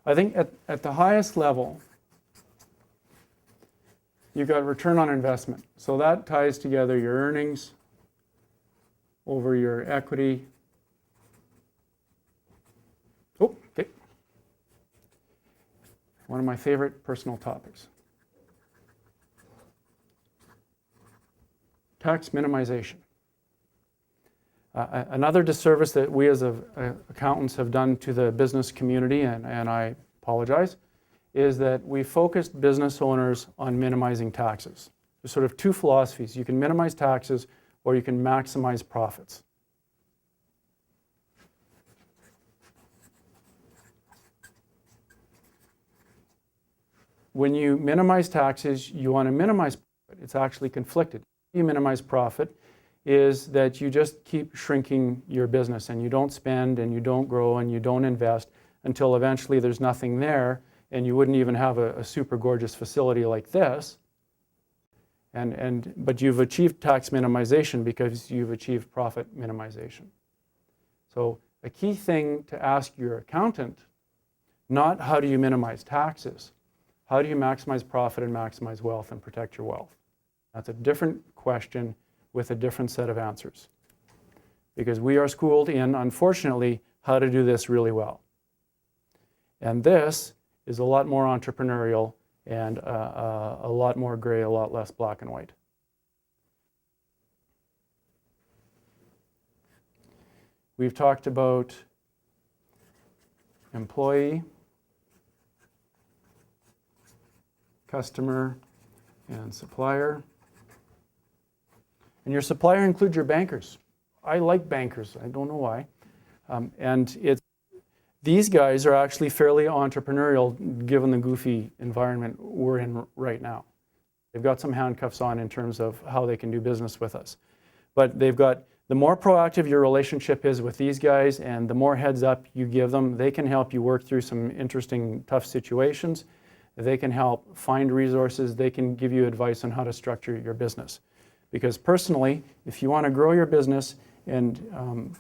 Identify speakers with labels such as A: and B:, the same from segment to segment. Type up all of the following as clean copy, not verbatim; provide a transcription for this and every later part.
A: I think at the highest level, you've got return on investment. So that ties together your earnings over your equity. Oh, okay. One of my favorite personal topics. Tax minimization. Another disservice that we as accountants have done to the business community, and I apologize, is that we focused business owners on minimizing taxes. There's sort of two philosophies. You can minimize taxes or you can maximize profits. When you minimize taxes, you want to minimize profit. It's actually conflicted. You minimize profit is that you just keep shrinking your business and you don't spend and you don't grow and you don't invest until eventually there's nothing there and you wouldn't even have a super gorgeous facility like this. But you've achieved tax minimization because you've achieved profit minimization. So a key thing to ask your accountant, not how do you minimize taxes, how do you maximize profit and maximize wealth and protect your wealth? That's a different question with a different set of answers. Because we are schooled in, unfortunately, how to do this really well. And this is a lot more entrepreneurial and a lot more gray, a lot less black and white. We've talked about employee, customer, and supplier. And your supplier includes your bankers. I like bankers. I don't know why. These guys are actually fairly entrepreneurial given the goofy environment we're in right now. They've got some handcuffs on in terms of how they can do business with us. But they've got, the more proactive your relationship is with these guys and the more heads up you give them, they can help you work through some interesting, tough situations. They can help find resources. They can give you advice on how to structure your business. Because personally, if you want to grow your business and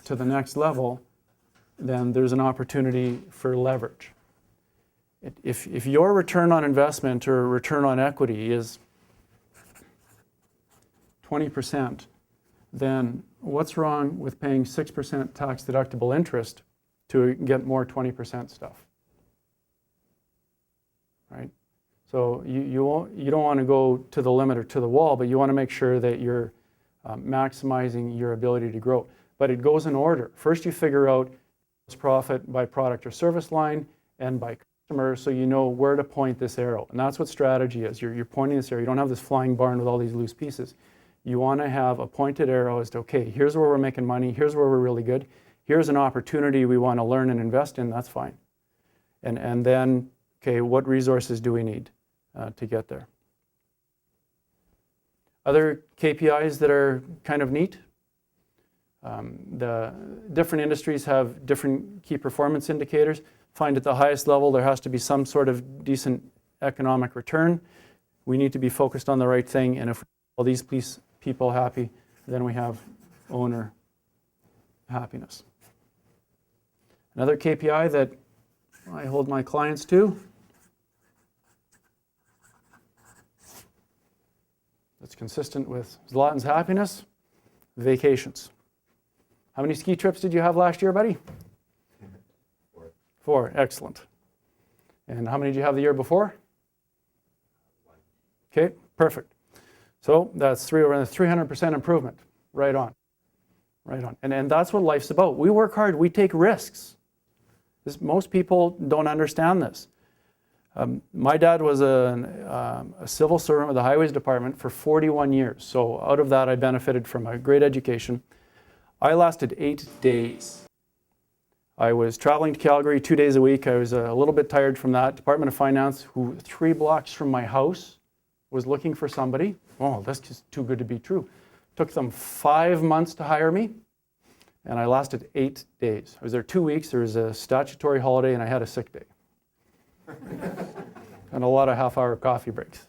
A: to the next level, then there's an opportunity for leverage. If your return on investment or return on equity is 20%, then what's wrong with paying 6% tax deductible interest to get more 20% stuff? Right? So you don't want to go to the limit or to the wall, but you want to make sure that you're maximizing your ability to grow. But it goes in order. First you figure out profit by product or service line and by customer so you know where to point this arrow. And that's what strategy is. You're pointing this arrow. You don't have this flying barn with all these loose pieces. You want to have a pointed arrow as to, okay, here's where we're making money. Here's where we're really good. Here's an opportunity we want to learn and invest in. That's fine. And then, okay, what resources do we need to get there? Other KPIs that are kind of neat. The different industries have different key performance indicators. Find at the highest level there has to be some sort of decent economic return. We need to be focused on the right thing, and if we make all these people happy, then we have owner happiness. Another KPI that I hold my clients to, that's consistent with Zlatan's happiness, vacations. How many ski trips did you have last year, buddy?
B: 4.
A: 4, excellent. And how many did you have the year before?
B: 1.
A: Okay, perfect. So that's 300% improvement. Right on. Right on. And that's what life's about. We work hard, we take risks. Most people don't understand this. My dad was a civil servant with the Highways Department for 41 years. So out of that, I benefited from a great education. I lasted 8 days. I was traveling to Calgary 2 days a week. I was a little bit tired from that. Department of Finance, who 3 blocks from my house, was looking for somebody. Oh, that's just too good to be true. Took them 5 months to hire me, and I lasted 8 days. I was there 2 weeks. There was a statutory holiday, and I had a sick day. And a lot of half-hour coffee breaks.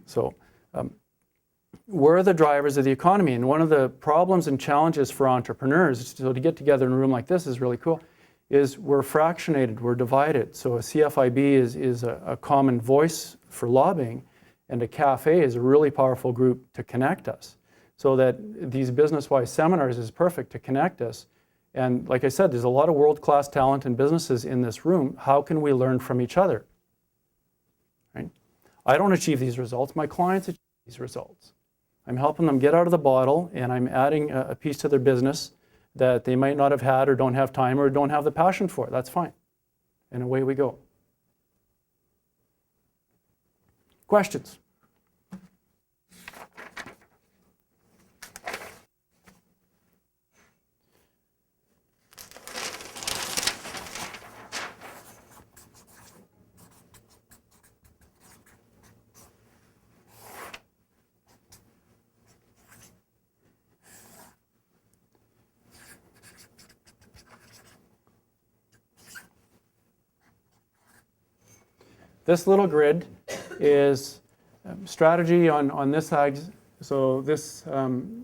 A: So we're the drivers of the economy, and one of the problems and challenges for entrepreneurs, so to get together in a room like this is really cool, is we're fractionated, we're divided. So a CFIB is a common voice for lobbying, and a CAFE is a really powerful group to connect us. So that these business-wise seminars is perfect to connect us. And like I said, there's a lot of world-class talent and businesses in this room. How can we learn from each other? Right? I don't achieve these results. My clients achieve these results. I'm helping them get out of the bottle, and I'm adding a piece to their business that they might not have had or don't have time or don't have the passion for. That's fine. And away we go. Questions? This little grid is strategy on this side. So this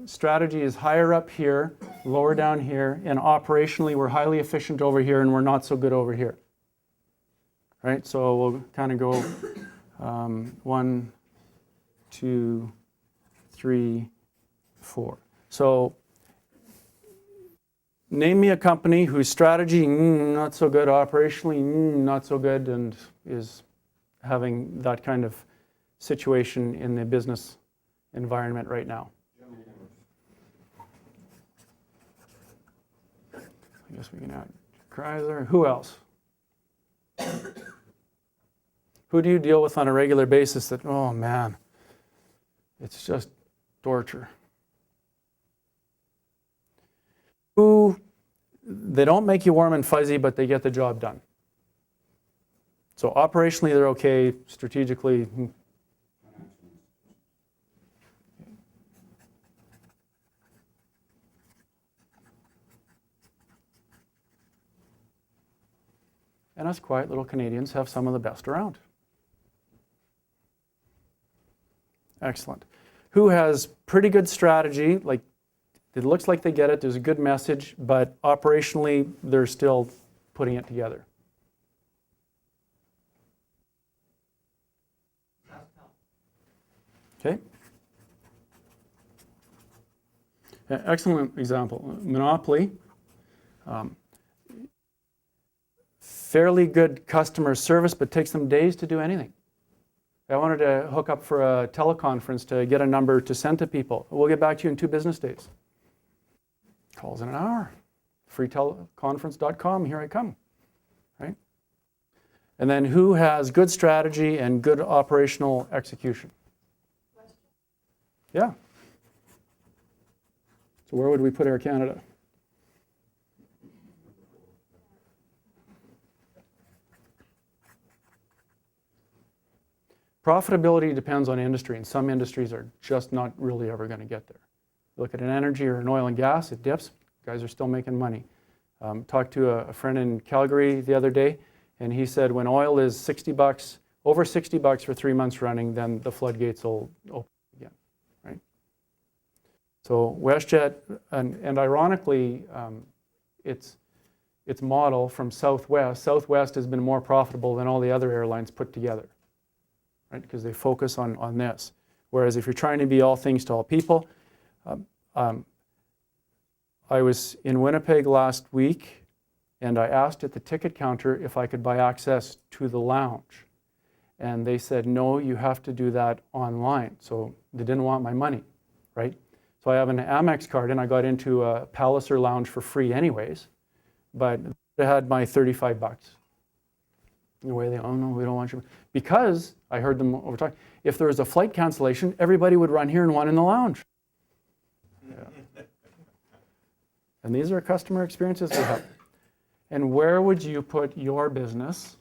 A: strategy is higher up here, lower down here, and operationally we're highly efficient over here and we're not so good over here. Right? So we'll kind of go 1, 2, 3, 4. So name me a company whose strategy not so good, operationally not so good, and is having that kind of situation in the business environment right now. I guess we can add Chrysler. Who else? Who do you deal with on a regular basis that, oh man, it's just torture? Who, they don't make you warm and fuzzy, but they get the job done. So operationally, they're okay. Strategically, and us quiet little Canadians have some of the best around. Excellent. Who has pretty good strategy, like it looks like they get it, there's a good message, but operationally, they're still putting it together. Okay. Excellent example. Monopoly. Fairly good customer service, but takes them days to do anything. I wanted to hook up for a teleconference to get a number to send to people. We'll get back to you in 2 business days. Calls in an hour. freeteleconference.com, here I come. Right? And then who has good strategy and good operational execution? Yeah. So where would we put Air Canada? Profitability depends on industry, and some industries are just not really ever going to get there. Look at an energy or an oil and gas, it dips, guys are still making money. Talked to a friend in Calgary the other day, and he said when oil is $60, over $60 for 3 months running, then the floodgates will open again, right? So WestJet, and ironically, its model from Southwest has been more profitable than all the other airlines put together. Right? Because they focus on this. Whereas if you're trying to be all things to all people, I was in Winnipeg last week, and I asked at the ticket counter if I could buy access to the lounge. And they said, no, you have to do that online. So they didn't want my money, right? So I have an Amex card, and I got into a Palliser lounge for free anyways, but I had my $35. In a way, they, oh no, we don't want you. Because I heard them over talking, if there was a flight cancellation, everybody would run here and one in the lounge. Yeah. And these are customer experiences we have. And where would you put your business?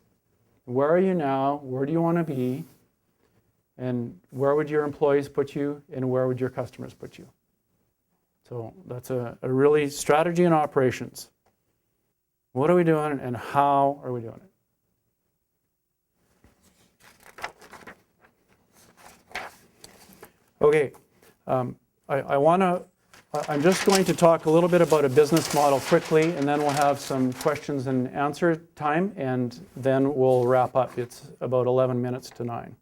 A: Where are you now? Where do you want to be? And where would your employees put you? And where would your customers put you? So that's a really strategy and operations. What are we doing and how are we doing it? I want I'm just going to talk a little bit about a business model quickly, and then we'll have some questions and answer time, and then we'll wrap up. It's about 11 minutes to 9.